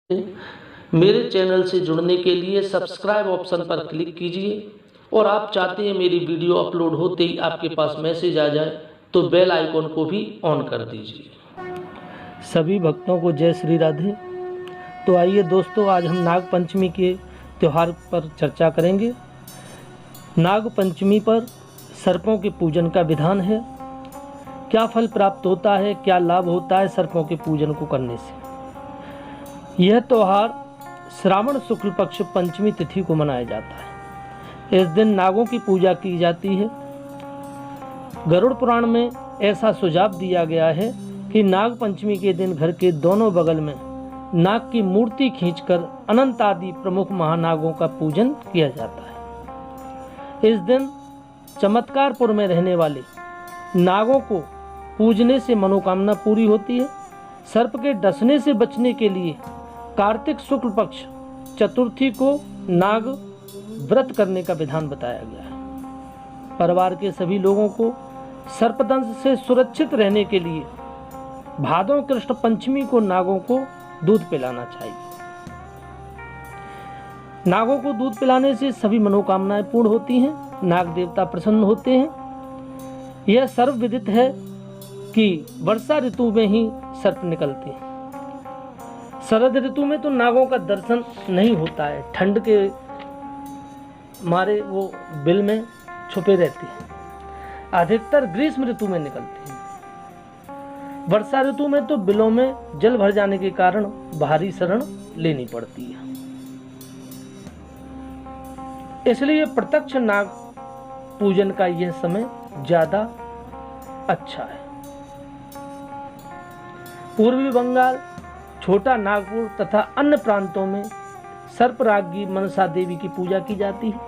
मेरे चैनल से जुड़ने के लिए सब्सक्राइब ऑप्शन पर क्लिक कीजिए और आप चाहते हैं मेरी वीडियो अपलोड होते ही आपके पास मैसेज आ जाए तो बेल आइकॉन को भी ऑन कर दीजिए। सभी भक्तों को जय श्री राधे। तो आइए दोस्तों, आज हम नाग पंचमी के त्यौहार पर चर्चा करेंगे। नाग पंचमी पर सर्पों के पूजन का विधान है। क्या फल प्राप्त होता है, क्या लाभ होता है सर्पों के पूजन को करने से। यह त्यौहार श्रावण शुक्ल पक्ष पंचमी तिथि को मनाया जाता है। इस दिन नागों की पूजा की जाती है। गरुड़ पुराण में ऐसा सुझाव दिया गया है कि नाग पंचमी के दिन घर के दोनों बगल में नाग की मूर्ति खींचकर अनंत आदि प्रमुख महानागों का पूजन किया जाता है। इस दिन चमत्कारपुर में रहने वाले नागों को पूजने से मनोकामना पूरी होती है। सर्प के डसने से बचने के लिए कार्तिक शुक्ल पक्ष चतुर्थी को नाग व्रत करने का विधान बताया गया है। परिवार के सभी लोगों को सर्पदंश से सुरक्षित रहने के लिए भादों कृष्ण पंचमी को नागों को दूध पिलाना चाहिए। नागों को दूध पिलाने से सभी मनोकामनाएं पूर्ण होती हैं, नाग देवता प्रसन्न होते हैं। यह सर्वविदित है कि वर्षा ऋतु में ही सर्प निकलते हैं। शरद ऋतु में तो नागों का दर्शन नहीं होता है, ठंड के मारे वो बिल में छुपे रहते हैं। अधिकतर ग्रीष्म ऋतु में निकलते हैं। वर्षा ऋतु में तो बिलों में जल भर जाने के कारण भारी शरण लेनी पड़ती है। इसलिए प्रत्यक्ष नाग पूजन का यह समय ज्यादा अच्छा है। पूर्वी बंगाल, छोटा नागपुर तथा अन्य प्रांतों में सर्पराज्ञी मनसा देवी की पूजा की जाती है।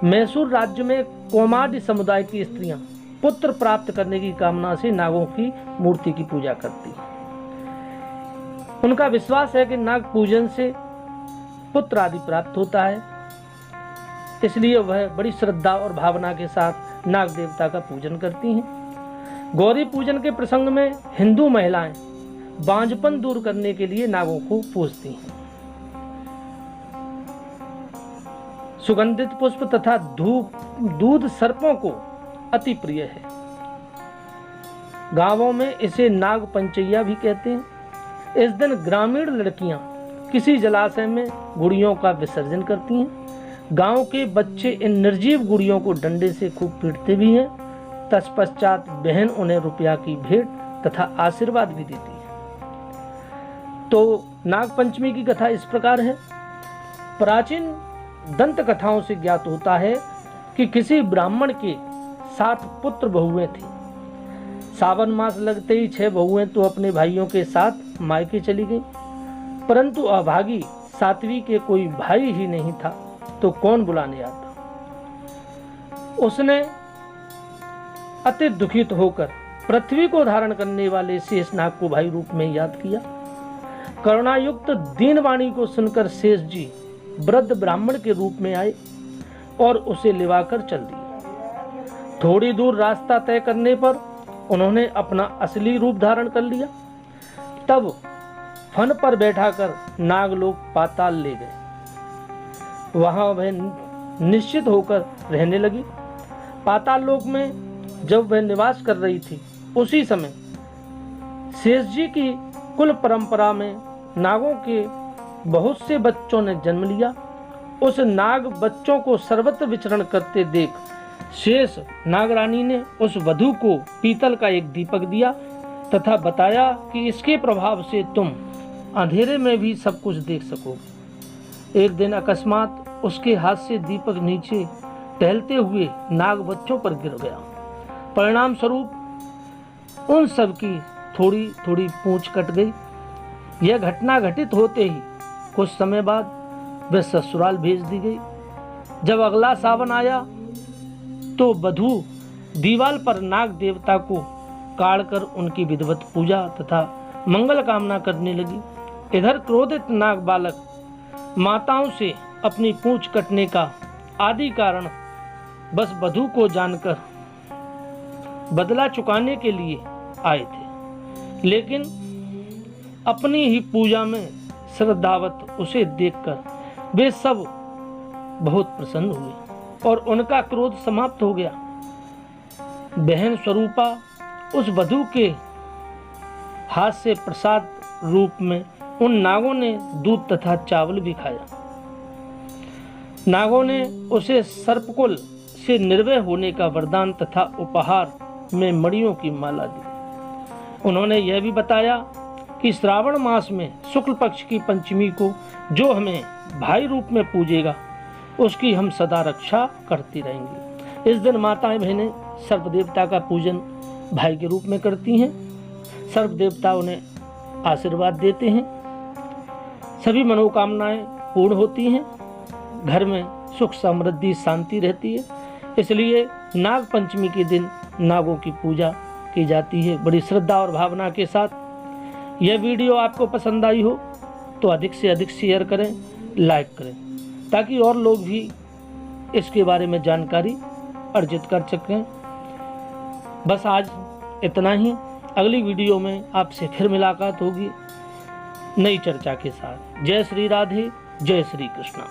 मैसूर राज्य में कोमाडी समुदाय की स्त्रियां पुत्र प्राप्त करने की कामना से नागों की मूर्ति की पूजा करती हैं। उनका विश्वास है कि नाग पूजन से पुत्र आदि प्राप्त होता है, इसलिए वह बड़ी श्रद्धा और भावना के साथ नाग देवता का पूजन करती हैं। गौरी पूजन के प्रसंग में हिंदू महिलाएं बांझपन दूर करने के लिए नागों को पूजती हैं। सुगंधित पुष्प तथा दूध सर्पों को अति प्रिय है। गांवों में इसे नाग पंचैया भी कहते हैं। इस दिन ग्रामीण लड़कियां किसी जलाशय में गुड़ियों का विसर्जन करती हैं। गांव के बच्चे इन निर्जीव गुड़ियों को डंडे से खूब पीटते भी हैं। तत्पश्चात बहन उन्हें रुपया की भेंट तथा आशीर्वाद भी देती है। तो नाग पंचमी की कथा इस प्रकार है। प्राचीन दंत कथाओं से ज्ञात होता है कि किसी ब्राह्मण के 7 पुत्र बहुएं थी। सावन मास लगते ही 6 बहुएं तो अपने भाइयों के साथ मायके चली गई, परंतु अभागी 7वीं के कोई भाई ही नहीं था तो कौन बुलाने आता। उसने अति दुखित होकर पृथ्वी को धारण करने वाले शेषनाग को भाई रूप में याद किया। करुणायुक्त दीनवाणी को सुनकर शेष जी वृद्ध ब्राह्मण के रूप में आए और उसे लिवाकर चल दिए। थोड़ी दूर रास्ता तय करने पर उन्होंने अपना असली रूप धारण कर लिया। तब फन पर बैठाकर नागलोक पाताल ले गए। वहां वह निश्चित होकर रहने लगी। पाताल लोक में जब वह निवास कर रही थी, उसी समय शेष जी की कुल परंपरा में नागों के बहुत से बच्चों ने जन्म लिया। उस नाग बच्चों को सर्वत्र विचरण करते देख शेष नागरानी ने उस वधू को पीतल का एक दीपक दिया तथा बताया कि इसके प्रभाव से तुम अंधेरे में भी सब कुछ देख सको। एक दिन अकस्मात उसके हाथ से दीपक नीचे टहलते हुए नाग बच्चों पर गिर गया। परिणाम स्वरूप उन सब की थोड़ी थोड़ी पूंछ कट गई। यह घटना घटित होते ही कुछ समय बाद वह ससुराल भेज दी गई। जब अगला सावन आया तो वधू दीवाल पर नाग देवता को काढ़कर उनकी विधिवत पूजा तथा मंगल कामना करने लगी। इधर क्रोधित नाग बालक माताओं से अपनी पूंछ कटने का आदि कारण बस वधू को जानकर बदला चुकाने के लिए आए थे, लेकिन अपनी ही पूजा में श्रद्धावत उसे देखकर वे सब बहुत प्रसन्न हुए और उनका क्रोध समाप्त हो गया। बहन स्वरूपा उस वधू के हाथ से प्रसाद रूप में उन नागों ने दूध तथा चावल भी खाया। नागों ने उसे सर्पकुल से निर्भय होने का वरदान तथा उपहार में मणियों की माला दी। उन्होंने यह भी बताया कि श्रावण मास में शुक्ल पक्ष की पंचमी को जो हमें भाई रूप में पूजेगा उसकी हम सदा रक्षा करती रहेंगी। इस दिन माताएं बहनें सर्प देवता का पूजन भाई के रूप में करती हैं। सर्प देवता उन्हें आशीर्वाद देते हैं, सभी मनोकामनाएं पूर्ण होती हैं, घर में सुख समृद्धि शांति रहती है। इसलिए नाग पंचमी के दिन नागों की पूजा की जाती है बड़ी श्रद्धा और भावना के साथ। यह वीडियो आपको पसंद आई हो तो अधिक से अधिक शेयर करें, लाइक करें, ताकि और लोग भी इसके बारे में जानकारी अर्जित कर सकें। बस आज इतना ही। अगली वीडियो में आपसे फिर मुलाकात होगी नई चर्चा के साथ। जय श्री राधे, जय श्री कृष्णा।